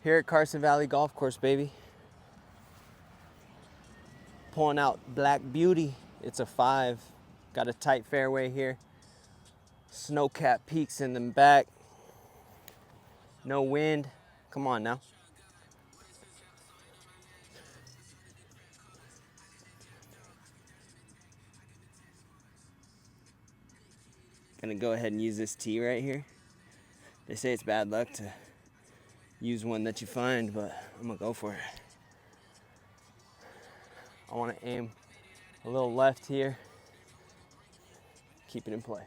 Here at Carson Valley Golf Course, baby. Pulling out Black Beauty. It's a 5. Got a tight fairway here. Snow-capped peaks in the back. No wind. Come on now. Gonna go ahead and use this tee right here. They say it's bad luck to use one that you find, but I'm gonna go for it. I wanna aim a little left here. Keep it in play.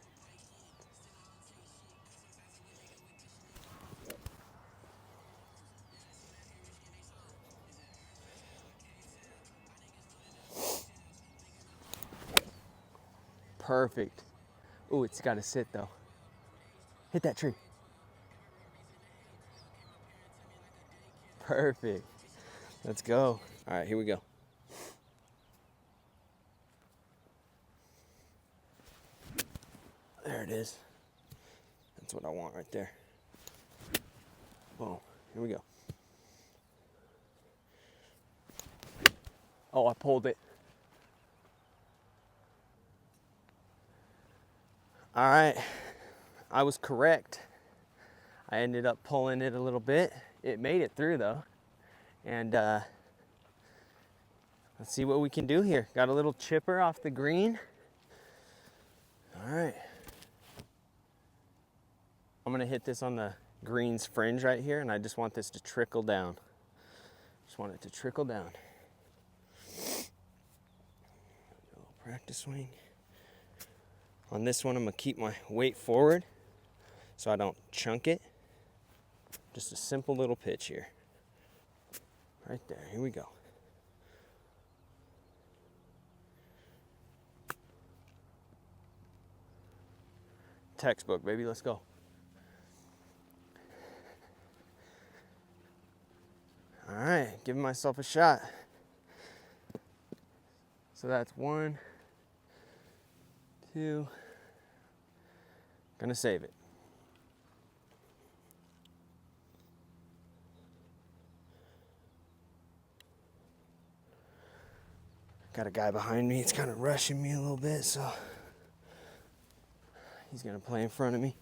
Perfect. Ooh, it's gotta sit though. Hit that tree. Perfect. Let's go. All right, here we go. There it is. That's what I want right there. Boom. Here we go. Oh, I pulled it. All right. I was correct. I ended up pulling it a little bit. It made it through though. And let's see what we can do here. Got a little chipper off the green. All right. I'm gonna hit this on the green's fringe right here, and I just want this to trickle down. Just want it to trickle down. A little practice swing. On this one, I'm gonna keep my weight forward so I don't chunk it. Just a simple little pitch here. Right there, here we go. Textbook, baby, let's go. All right, giving myself a shot. So that's 1, 2. Gonna save it. Got a guy behind me. It's kind of rushing me a little bit, so he's gonna play in front of me.